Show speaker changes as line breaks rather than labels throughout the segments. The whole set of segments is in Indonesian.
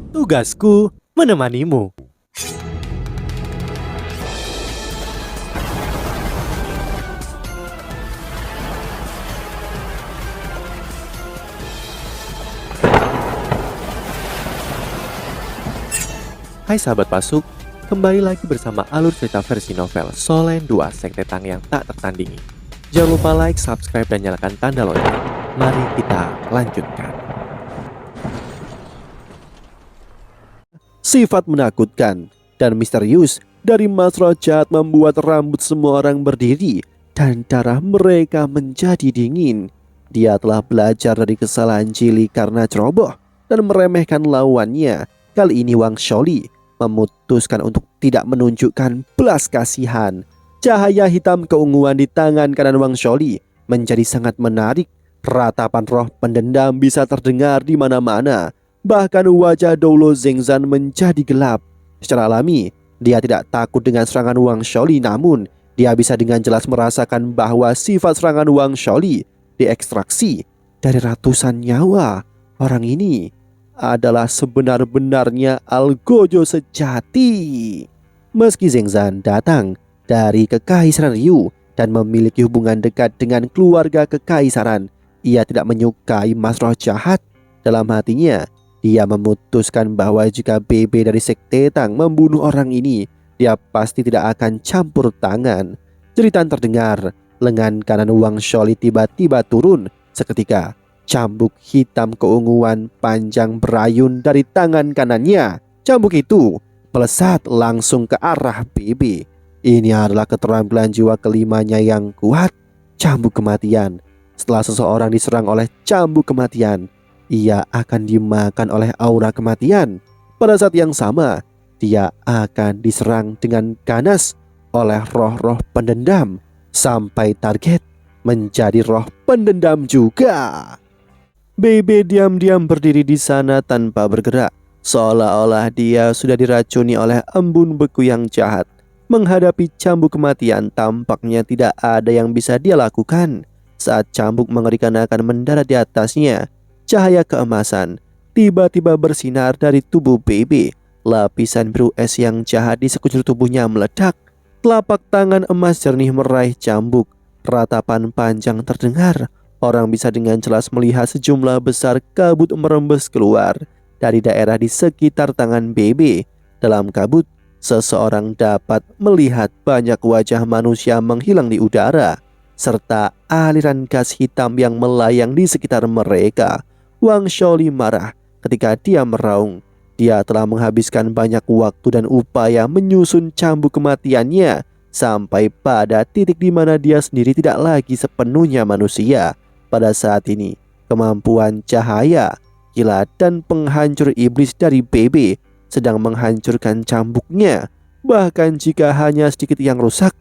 Tugasku menemanimu. Hai sahabat Pasuk, kembali lagi bersama alur cerita versi novel Solen 2 Sekte Tang yang tak tertandingi. Jangan lupa like, subscribe, dan nyalakan tanda lonceng. Mari kita lanjutkan. Sifat menakutkan dan misterius dari Mas Roh jahat membuat rambut semua orang berdiri dan darah mereka menjadi dingin. Dia telah belajar dari kesalahan Jili karena ceroboh dan meremehkan lawannya. Kali ini Wang Shaoli memutuskan untuk tidak menunjukkan belas kasihan. Cahaya hitam keunguan di tangan kanan Wang Shaoli menjadi sangat menarik. Ratapan roh pendendam bisa terdengar di mana-mana. Bahkan wajah Doulo Zengzan menjadi gelap. Secara alami, dia tidak takut dengan serangan Wang Shaoli, namun dia bisa dengan jelas merasakan bahwa sifat serangan Wang Shaoli diekstraksi dari ratusan nyawa. Orang ini adalah sebenar-benarnya Algojo sejati. Meski Zengzan datang dari Kekaisaran Ryu dan memiliki hubungan dekat dengan keluarga Kekaisaran, ia tidak menyukai Mas Roh jahat. Dalam hatinya, dia memutuskan bahwa jika BB dari Sekte Tang membunuh orang ini, dia pasti tidak akan campur tangan. Jeritan terdengar, lengan kanan Wang Shaoli tiba-tiba turun. Seketika, cambuk hitam keunguan panjang berayun dari tangan kanannya. Cambuk itu melesat langsung ke arah BB. Ini adalah keterampilan jiwa kelimanya yang kuat, cambuk kematian. Setelah seseorang diserang oleh cambuk kematian, ia akan dimakan oleh aura kematian. Pada saat yang sama, dia akan diserang dengan ganas oleh roh-roh pendendam sampai target menjadi roh pendendam juga. BB diam-diam berdiri di sana tanpa bergerak, seolah-olah dia sudah diracuni oleh embun beku yang jahat. Menghadapi cambuk kematian, tampaknya tidak ada yang bisa dia lakukan. Saat cambuk mengerikan akan mendarat di atasnya, cahaya keemasan tiba-tiba bersinar dari tubuh BB. Lapisan biru es yang jahat di sekujur tubuhnya meledak. Telapak tangan emas jernih meraih cambuk. Ratapan panjang terdengar. Orang bisa dengan jelas melihat sejumlah besar kabut merembes keluar dari daerah di sekitar tangan BB. Dalam kabut, seseorang dapat melihat banyak wajah manusia menghilang di udara, serta aliran gas hitam yang melayang di sekitar mereka. Wang Shaoli marah ketika dia meraung. Dia telah menghabiskan banyak waktu dan upaya menyusun cambuk kematiannya sampai pada titik di mana dia sendiri tidak lagi sepenuhnya manusia. Pada saat ini, kemampuan cahaya, kilat, dan penghancur iblis dari BB sedang menghancurkan cambuknya. Bahkan jika hanya sedikit yang rusak,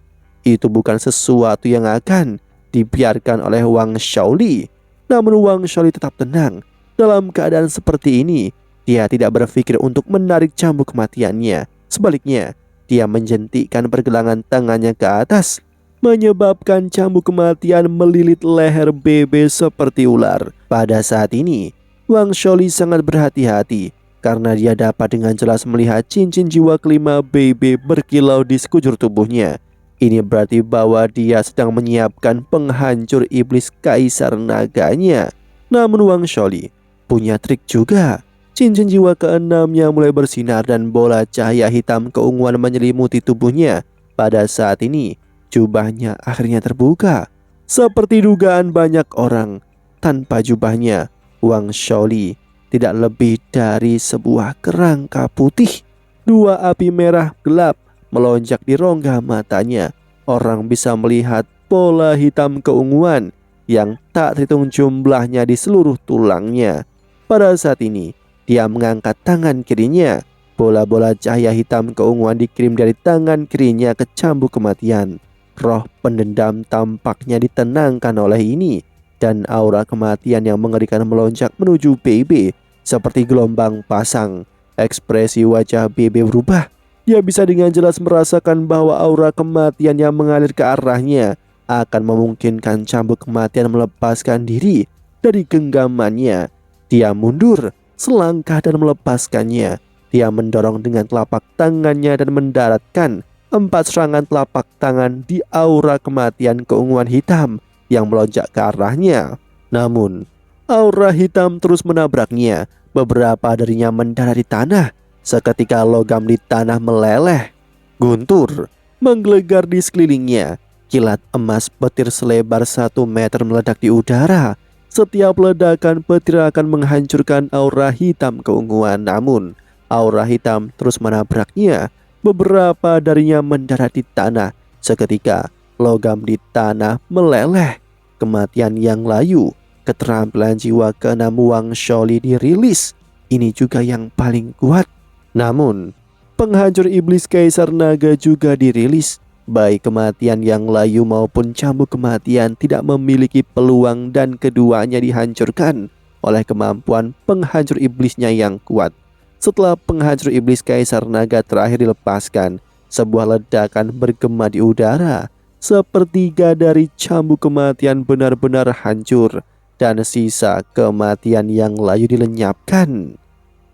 itu bukan sesuatu yang akan dibiarkan oleh Wang Shaoli. Namun Wang Shaoli tetap tenang. Dalam keadaan seperti ini, dia tidak berpikir untuk menarik cambuk kematiannya. Sebaliknya, dia menjentikkan pergelangan tangannya ke atas, menyebabkan cambuk kematian melilit leher BB seperti ular. Pada saat ini, Wang Shaoli sangat berhati-hati karena dia dapat dengan jelas melihat cincin jiwa kelima BB berkilau di sekujur tubuhnya. Ini berarti bahwa dia sedang menyiapkan penghancur iblis kaisar naganya. Namun Wang Shaoli punya trik juga. Cincin jiwa keenamnya mulai bersinar dan bola cahaya hitam keunguan menyelimuti tubuhnya. Pada saat ini, jubahnya akhirnya terbuka. Seperti dugaan banyak orang, tanpa jubahnya, Wang Shaoli tidak lebih dari sebuah kerangka putih. Dua api merah gelap melonjak di rongga matanya. Orang bisa melihat bola hitam keunguan yang tak terhitung jumlahnya di seluruh tulangnya. Pada saat ini, dia mengangkat tangan kirinya. Bola-bola cahaya hitam keunguan dikirim dari tangan kirinya ke cambuk kematian. Roh pendendam tampaknya ditenangkan oleh ini, dan aura kematian yang mengerikan melonjak menuju BB seperti gelombang pasang. Ekspresi wajah BB berubah. Dia bisa dengan jelas merasakan bahwa aura kematian yang mengalir ke arahnya akan memungkinkan cambuk kematian melepaskan diri dari genggamannya. Dia mundur selangkah dan melepaskannya. Dia mendorong dengan telapak tangannya dan mendaratkan 4 serangan telapak tangan di aura kematian keunguan hitam yang melonjak ke arahnya. Namun, aura hitam terus menabraknya. Beberapa darinya mendarat di tanah. Seketika logam di tanah meleleh. Guntur menggelegar di sekelilingnya. Kilat emas petir selebar 1 meter meledak di udara. Setiap ledakan petir akan menghancurkan aura hitam keunguan. Namun, aura hitam terus menabraknya. Beberapa darinya mendarat di tanah. Seketika, logam di tanah meleleh. Kematian yang layu. Keterampilan jiwa ke-6 Wang Shaoli dirilis. Ini juga yang paling kuat. Namun, penghancur iblis Kaisar Naga juga dirilis. Baik kematian yang layu maupun cambuk kematian tidak memiliki peluang dan keduanya dihancurkan oleh kemampuan penghancur iblisnya yang kuat. Setelah penghancur iblis Kaisar Naga terakhir dilepaskan, sebuah ledakan bergema di udara. Sepertiga dari cambuk kematian benar-benar hancur dan sisa kematian yang layu dilenyapkan.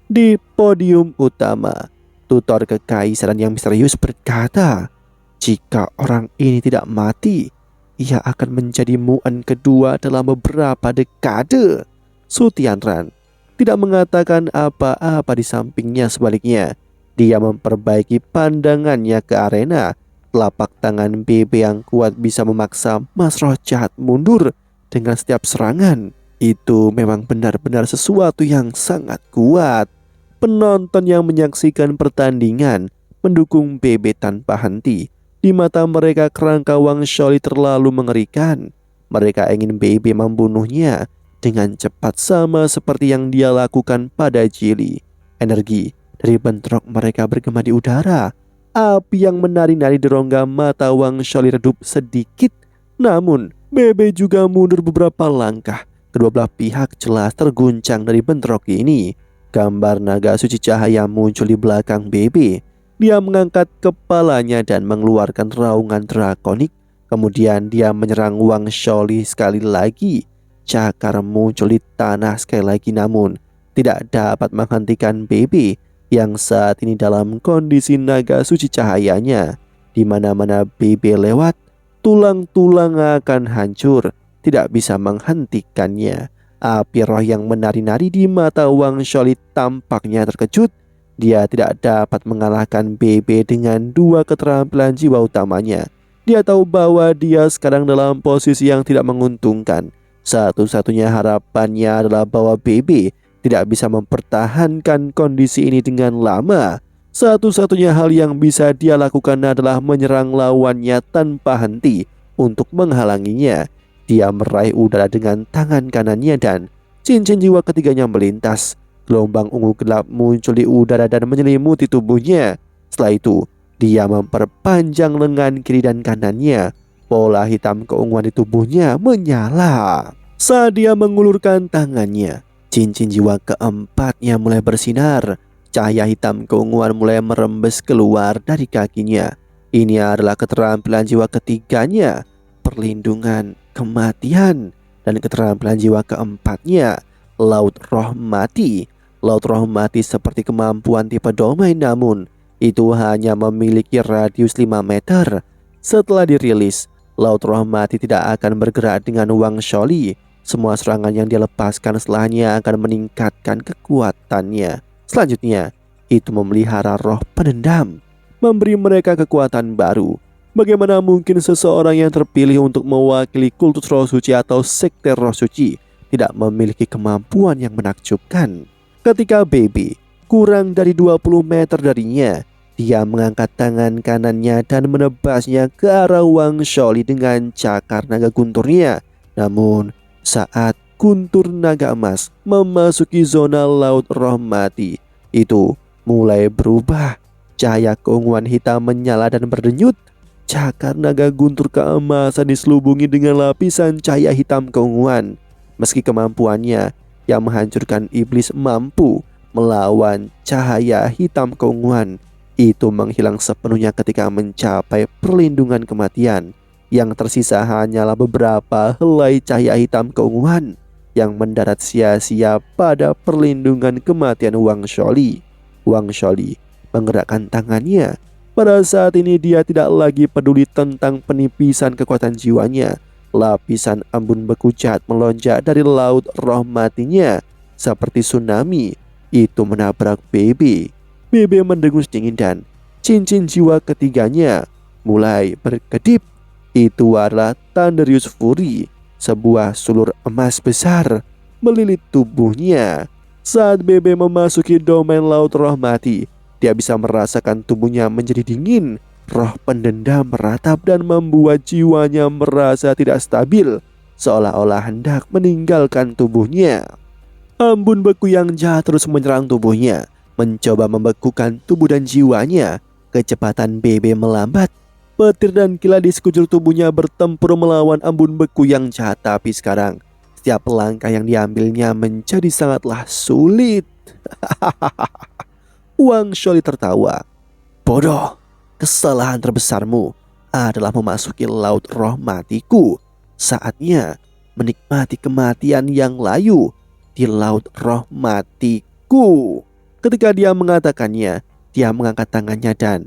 Di podium utama, tutor kekaisaran yang misterius berkata, jika orang ini tidak mati, ia akan menjadi Mu'en kedua dalam beberapa dekade. Su Tianran tidak mengatakan apa-apa di sampingnya. Sebaliknya, dia memperbaiki pandangannya ke arena. Telapak tangan BB yang kuat bisa memaksa Mas Roh Jahat mundur dengan setiap serangan. Itu memang benar-benar sesuatu yang sangat kuat. Penonton yang menyaksikan pertandingan mendukung BB tanpa henti. Di mata mereka kerangka Wang Shaoli terlalu mengerikan. Mereka ingin BB membunuhnya dengan cepat sama seperti yang dia lakukan pada Jili. Energi dari bentrok mereka bergema di udara. Api yang menari-nari di rongga mata Wang Shaoli redup sedikit. Namun BB juga mundur beberapa langkah. Kedua belah pihak jelas terguncang dari bentrok ini. Gambar naga suci cahaya muncul di belakang BB. Dia mengangkat kepalanya dan mengeluarkan raungan drakonik. Kemudian dia menyerang Wang Shaoli sekali lagi. Cakar muncul di tanah sekali lagi, namun tidak dapat menghentikan BB yang saat ini dalam kondisi naga suci cahayanya. Di mana-mana BB lewat, tulang-tulang akan hancur, tidak bisa menghentikannya. Api roh yang menari-nari di mata Wang Shaoli tampaknya terkejut. Dia tidak dapat mengalahkan BB dengan 2 keterampilan jiwa utamanya. Dia tahu bahwa dia sekarang dalam posisi yang tidak menguntungkan. Satu-satunya harapannya adalah bahwa BB tidak bisa mempertahankan kondisi ini dengan lama. Satu-satunya hal yang bisa dia lakukan adalah menyerang lawannya tanpa henti untuk menghalanginya. Dia meraih udara dengan tangan kanannya dan cincin jiwa ketiganya melintas. Gelombang ungu gelap muncul di udara dan menyelimuti tubuhnya. Setelah itu, dia memperpanjang lengan kiri dan kanannya. Pola hitam keunguan di tubuhnya menyala. Saat dia mengulurkan tangannya, cincin jiwa keempatnya mulai bersinar. Cahaya hitam keunguan mulai merembes keluar dari kakinya. Ini adalah keterampilan jiwa ketiganya, perlindungan, kematian, dan keterampilan jiwa keempatnya, Laut Roh Mati. Laut Roh Mati seperti kemampuan tipe domain, namun itu hanya memiliki radius 5 meter. Setelah dirilis, Laut Roh Mati tidak akan bergerak dengan Wang Shaoli. Semua serangan yang dia lepaskan setelahnya akan meningkatkan kekuatannya. Selanjutnya, itu memelihara roh pendendam, memberi mereka kekuatan baru. Bagaimana mungkin seseorang yang terpilih untuk mewakili kultus roh suci atau sekte roh suci tidak memiliki kemampuan yang menakjubkan? Ketika BB kurang dari 20 meter darinya, dia mengangkat tangan kanannya dan menebasnya ke arah Wang Shaoli dengan cakar naga gunturnya. Namun, saat guntur naga emas memasuki zona Laut Roh Mati, itu mulai berubah. Cahaya keunguan hitam menyala dan berdenyut. Cakar naga guntur keemasan diselubungi dengan lapisan cahaya hitam keunguan. Meski kemampuannya yang menghancurkan iblis mampu melawan cahaya hitam keunguan, itu menghilang sepenuhnya ketika mencapai perlindungan kematian. Yang tersisa hanyalah beberapa helai cahaya hitam keunguan. yang mendarat sia-sia pada perlindungan kematian Wang Sholi. Wang Sholi menggerakkan tangannya. Pada saat ini dia tidak lagi peduli tentang penipisan kekuatan jiwanya. Lapisan embun beku jahat melonjak dari laut roh matinya seperti tsunami. Itu menabrak BB. BB mendengus dingin dan cincin jiwa ketiganya mulai berkedip. Itu adalah Thunderius Fury, sebuah sulur emas besar melilit tubuhnya. Saat BB memasuki domain laut roh mati, dia bisa merasakan tubuhnya menjadi dingin. Roh pendendam meratap dan membuat jiwanya merasa tidak stabil, seolah-olah hendak meninggalkan tubuhnya. Embun beku yang jahat terus menyerang tubuhnya, mencoba membekukan tubuh dan jiwanya. Kecepatan BB melambat. Petir dan kilat di sekujur tubuhnya bertempur melawan embun beku yang jahat. Tapi sekarang setiap langkah yang diambilnya menjadi sangatlah sulit. Wang Sholi tertawa. Bodoh, kesalahan terbesarmu adalah memasuki laut roh matiku. Saatnya menikmati kematian yang layu di laut roh matiku. Ketika dia mengatakannya, dia mengangkat tangannya dan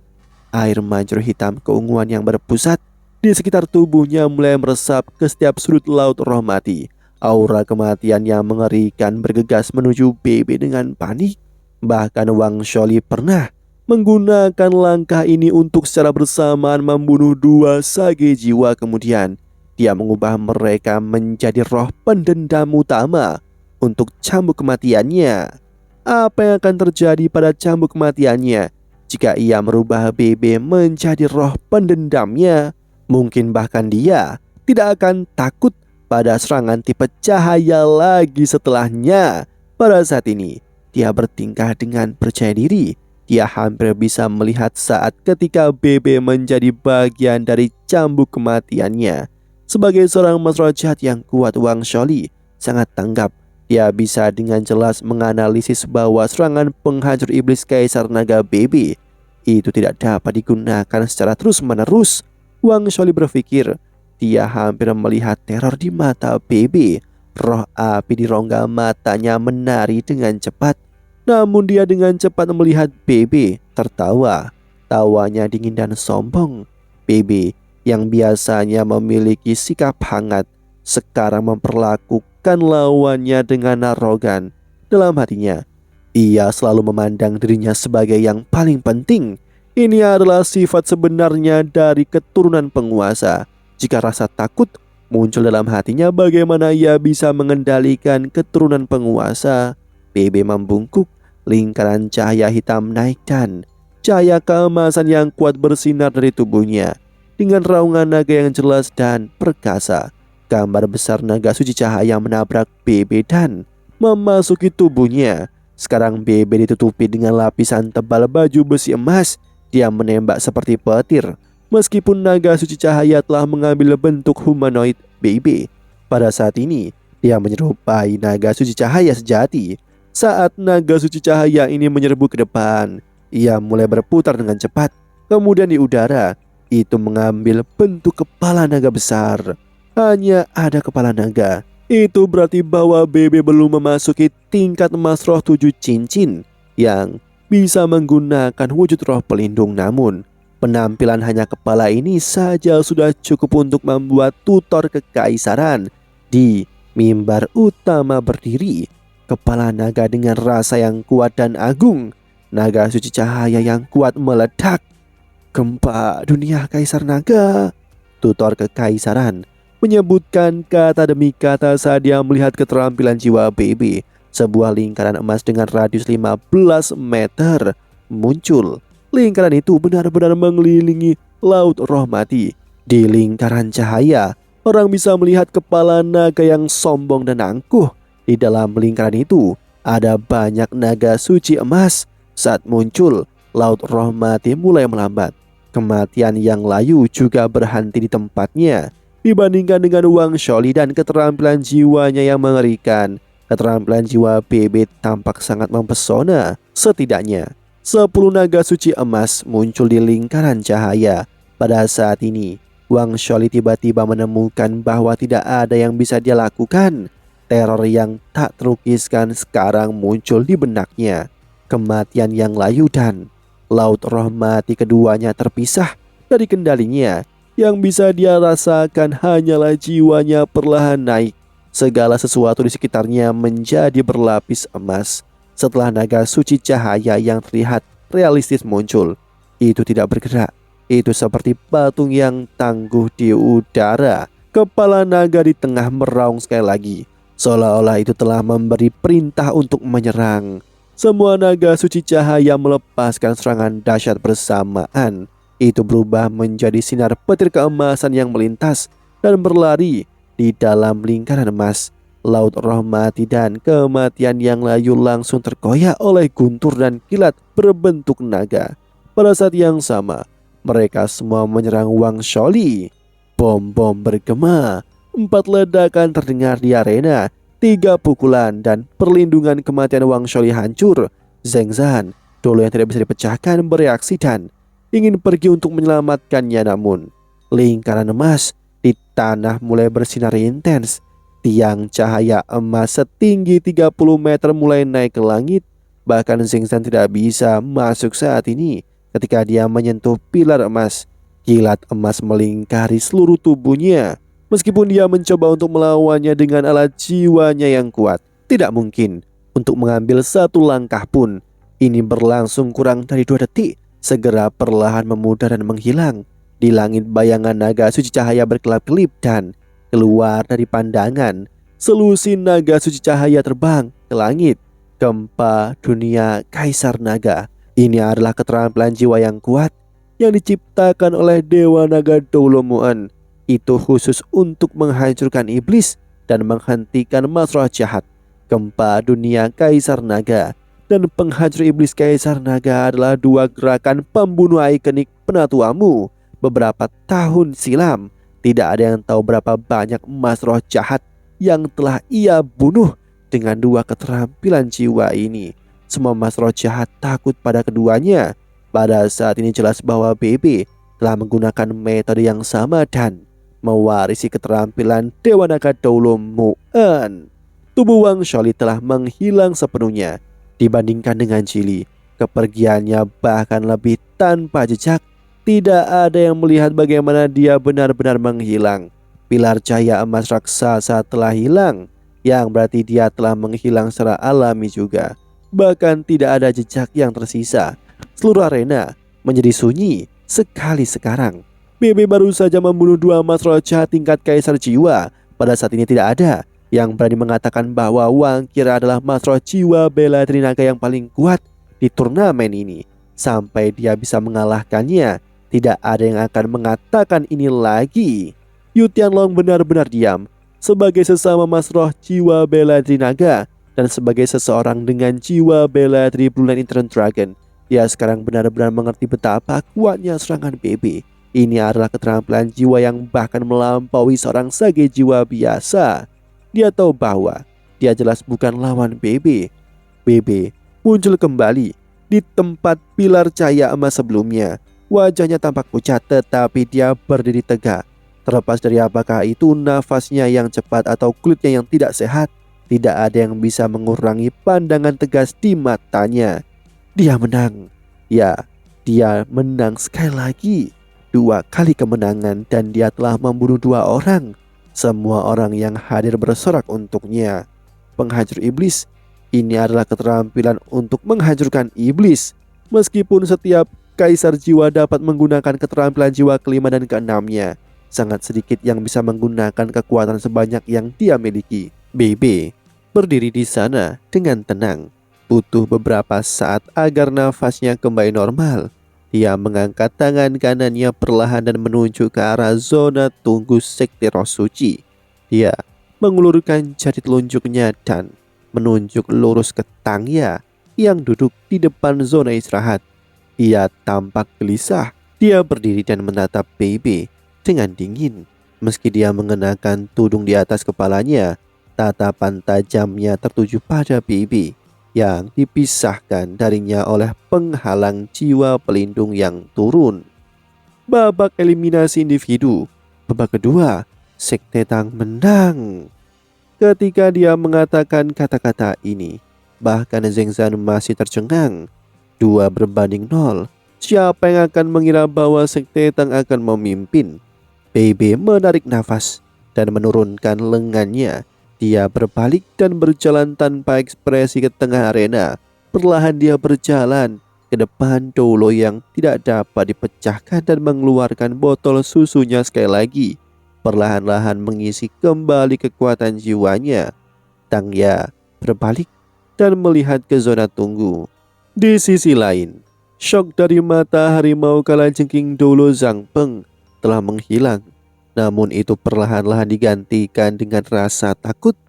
air mancur hitam keunguan yang berpusat di sekitar tubuhnya mulai meresap ke setiap sudut laut roh mati. Aura kematian yang mengerikan bergegas menuju BB dengan panik. Bahkan Wang Sholi pernah menggunakan langkah ini untuk secara bersamaan membunuh dua sage jiwa. Kemudian dia mengubah mereka menjadi roh pendendam utama untuk cambuk kematiannya. Apa yang akan terjadi pada cambuk kematiannya jika ia merubah BB menjadi roh pendendamnya? Mungkin bahkan dia tidak akan takut pada serangan tipe cahaya lagi setelahnya. Pada saat ini dia bertingkah dengan percaya diri. Dia hampir bisa melihat saat ketika BB menjadi bagian dari cambuk kematiannya. Sebagai seorang masroh jahat yang kuat, Wang Sholi sangat tanggap. Dia bisa dengan jelas menganalisis bahwa serangan penghancur iblis Kaisar Naga BB itu tidak dapat digunakan secara terus-menerus. Wang Sholi berpikir dia hampir melihat teror di mata BB. Roh api di rongga matanya menari dengan cepat. Namun dia dengan cepat melihat BB tertawa. Tawanya dingin dan sombong. BB yang biasanya memiliki sikap hangat sekarang memperlakukan lawannya dengan arogan. Dalam hatinya, ia selalu memandang dirinya sebagai yang paling penting. Ini adalah sifat sebenarnya dari keturunan penguasa. Jika rasa takut muncul dalam hatinya, bagaimana ia bisa mengendalikan keturunan penguasa? BB membungkuk. Lingkaran cahaya hitam naik dan cahaya keemasan yang kuat bersinar dari tubuhnya. Dengan raungan naga yang jelas dan perkasa, gambar besar naga suci cahaya menabrak BB dan memasuki tubuhnya. Sekarang BB ditutupi dengan lapisan tebal baju besi emas. Dia menembak seperti petir. Meskipun naga suci cahaya telah mengambil bentuk humanoid BB, pada saat ini dia menyerupai naga suci cahaya sejati. Saat naga suci cahaya ini menyerbu ke depan, ia mulai berputar dengan cepat. Kemudian di udara, itu mengambil bentuk kepala naga besar. Hanya ada kepala naga. Itu berarti bahwa BB belum memasuki tingkat emas roh 7 cincin yang bisa menggunakan wujud roh pelindung. Namun penampilan hanya kepala ini saja sudah cukup untuk membuat tutor kekaisaran di mimbar utama berdiri. Kepala naga dengan rasa yang kuat dan agung. Naga suci cahaya yang kuat meledak. Gempa dunia Kaisar Naga. Tutor kekaisaran menyebutkan kata demi kata saat dia melihat keterampilan jiwa BB. Sebuah lingkaran emas dengan radius 15 meter muncul. Lingkaran itu benar-benar mengelilingi laut roh mati. Di lingkaran cahaya, orang bisa melihat kepala naga yang sombong dan angkuh. Di dalam lingkaran itu ada banyak naga suci emas. Saat muncul, laut roh mati mulai melambat. Kematian yang layu juga berhenti di tempatnya. Dibandingkan dengan Wang Sholi dan keterampilan jiwanya yang mengerikan, keterampilan jiwa BB tampak sangat mempesona. Setidaknya 10 naga suci emas muncul di lingkaran cahaya. Pada saat ini, Wang Sholi tiba-tiba menemukan bahwa tidak ada yang bisa dia lakukan. Teror yang tak terlukiskan sekarang muncul di benaknya. Kematian yang layu dan laut roh mati keduanya terpisah dari kendalinya. Yang bisa dia rasakan hanyalah jiwanya perlahan naik. Segala sesuatu di sekitarnya menjadi berlapis emas. Setelah naga suci cahaya yang terlihat realistis muncul, itu tidak bergerak. Itu seperti patung yang tangguh di udara. Kepala naga di tengah meraung sekali lagi, seolah-olah itu telah memberi perintah untuk menyerang. Semua naga suci cahaya melepaskan serangan dahsyat bersamaan. Itu berubah menjadi sinar petir keemasan yang melintas dan berlari di dalam lingkaran emas. Laut roh mati dan kematian yang layu langsung terkoyak oleh guntur dan kilat berbentuk naga. Pada saat yang sama, mereka semua menyerang Wang Sholi. Bom-bom bergema, 4 ledakan terdengar di arena, 3 pukulan dan perlindungan kematian Wang Sholi hancur. Zheng Zhan, dulu yang tidak bisa dipecahkan, bereaksi dan ingin pergi untuk menyelamatkannya, namun lingkaran emas di tanah mulai bersinar intens. Tiang cahaya emas setinggi 30 meter mulai naik ke langit. Bahkan Zheng Zhan tidak bisa masuk saat ini. Ketika dia menyentuh pilar emas, kilat emas melingkari seluruh tubuhnya. Meskipun dia mencoba untuk melawannya dengan alat jiwanya yang kuat, tidak mungkin untuk mengambil satu langkah pun. Ini berlangsung kurang dari 2 detik. Segera perlahan memudar dan menghilang. Di langit bayangan naga suci cahaya berkelap-kelip dan keluar dari pandangan. Selusin naga suci cahaya terbang ke langit. Gempa dunia Kaisar Naga. Ini adalah keterampilan jiwa yang kuat yang diciptakan oleh Dewa Naga Doulomuan. Itu khusus untuk menghancurkan iblis dan menghentikan masroh jahat. Gempa dunia Kaisar Naga dan penghancur iblis Kaisar Naga adalah 2 gerakan pembunuh ikonik Penatuamu beberapa tahun silam. Tidak ada yang tahu berapa banyak emas roh jahat yang telah ia bunuh dengan 2 keterampilan jiwa ini. Semua emas roh jahat takut pada keduanya. Pada saat ini jelas bahwa BB telah menggunakan metode yang sama dan mewarisi keterampilan Dewa Naga Doulomuan. Tubuh Wang Sholi telah menghilang sepenuhnya. Dibandingkan dengan Chili, kepergiannya bahkan lebih tanpa jejak. Tidak ada yang melihat bagaimana dia benar-benar menghilang. Pilar cahaya emas raksasa telah hilang, yang berarti dia telah menghilang secara alami juga. Bahkan tidak ada jejak yang tersisa. Seluruh arena menjadi sunyi sekali sekarang. BB baru saja membunuh 2 emas roh jahat tingkat Kaisar Jiwa. Pada saat ini tidak ada yang berani mengatakan bahwa Wang Kira adalah mas roh jiwa bela diri naga yang paling kuat di turnamen ini. Sampai dia bisa mengalahkannya, tidak ada yang akan mengatakan ini lagi. Yu Tianlong benar-benar diam. Sebagai sesama mas roh jiwa bela diri naga dan sebagai seseorang dengan jiwa bela diri Blue Line Eternal Dragon, dia sekarang benar-benar mengerti betapa kuatnya serangan BB. Ini adalah keterampilan jiwa yang bahkan melampaui seorang sage jiwa biasa. Dia tahu bahwa dia jelas bukan lawan BB. BB muncul kembali di tempat pilar cahaya emas sebelumnya. Wajahnya tampak pucat tetapi dia berdiri tegak. Terlepas dari apakah itu nafasnya yang cepat atau kulitnya yang tidak sehat, tidak ada yang bisa mengurangi pandangan tegas di matanya. Dia menang. Ya, dia menang sekali lagi. 2 kali kemenangan dan dia telah membunuh 2 orang. Semua orang yang hadir bersorak untuknya. Penghancur iblis, ini adalah keterampilan untuk menghancurkan iblis. Meskipun setiap Kaisar Jiwa dapat menggunakan keterampilan jiwa kelima dan keenamnya, sangat sedikit yang bisa menggunakan kekuatan sebanyak yang dia miliki. BB berdiri di sana dengan tenang. Butuh beberapa saat agar nafasnya kembali normal. Dia mengangkat tangan kanannya perlahan dan menunjuk ke arah zona tunggu sekte roh suci. Dia mengulurkan jari telunjuknya dan menunjuk lurus ke Tangya yang duduk di depan zona istirahat. Dia tampak gelisah. Dia berdiri dan menatap BB dengan dingin. Meski dia mengenakan tudung di atas kepalanya, tatapan tajamnya tertuju pada BB yang dipisahkan darinya oleh penghalang jiwa pelindung yang turun. Babak eliminasi individu. Babak kedua, Sekte Tang menang. ketika dia mengatakan kata-kata ini. Bahkan Zheng Zhan masih tercengang. 2-0. Siapa yang akan mengira bahwa Sekte Tang akan memimpin? BB menarik nafas dan menurunkan lengannya. Dia berbalik dan berjalan tanpa ekspresi ke tengah arena. Perlahan dia berjalan ke depan Doulo yang tidak dapat dipecahkan dan mengeluarkan botol susunya sekali lagi. Perlahan-lahan mengisi kembali kekuatan jiwanya. Tang Ya berbalik dan melihat ke zona tunggu. Di sisi lain, syok dari mata harimau kalajengking Doulo Zhang Peng telah menghilang. Namun itu perlahan-lahan digantikan dengan rasa takut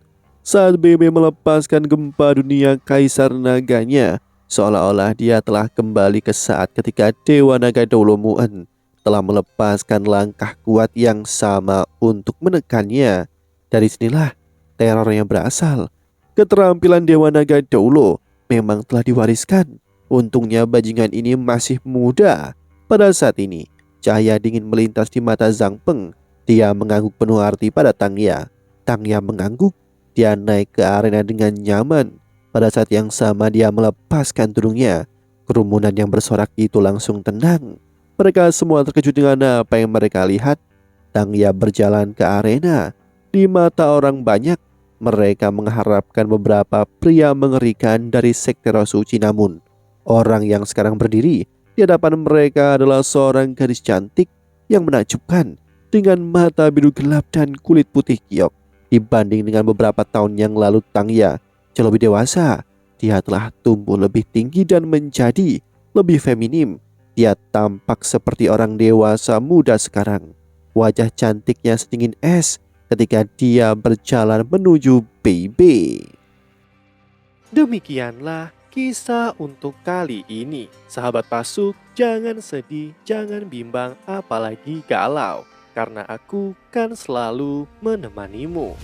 saat BB melepaskan gempa dunia Kaisar Naganya, seolah-olah dia telah kembali ke saat ketika Dewa Naga Doulo Mu'en telah melepaskan langkah kuat yang sama untuk menekannya. Dari sinilah terornya berasal. Keterampilan Dewa Naga Doulo memang telah diwariskan. Untungnya bajingan ini masih muda. Pada saat ini, cahaya dingin melintas di mata Zhang Peng. Dia mengangguk penuh arti pada Tang Ya. Tang Ya mengangguk. Dia naik ke arena dengan nyaman. Pada saat yang sama dia melepaskan tudungnya. Kerumunan yang bersorak itu langsung tenang. Mereka semua terkejut dengan apa yang mereka lihat. Tang Ya berjalan ke arena. Di mata orang banyak, mereka mengharapkan beberapa pria mengerikan dari sekte Roh Suci. Namun, orang yang sekarang berdiri di hadapan mereka adalah seorang gadis cantik yang menakjubkan dengan mata biru gelap dan kulit putih giok. Dibanding dengan beberapa tahun yang lalu, Tang Ya jauh lebih dewasa. Dia telah tumbuh lebih tinggi dan menjadi lebih feminim. Dia tampak seperti orang dewasa muda sekarang. Wajah cantiknya sedingin es ketika dia berjalan menuju BB. Demikianlah kisah untuk kali ini. Sahabat Pasuk, jangan sedih, jangan bimbang, apalagi galau. Karena aku kan selalu menemanimu.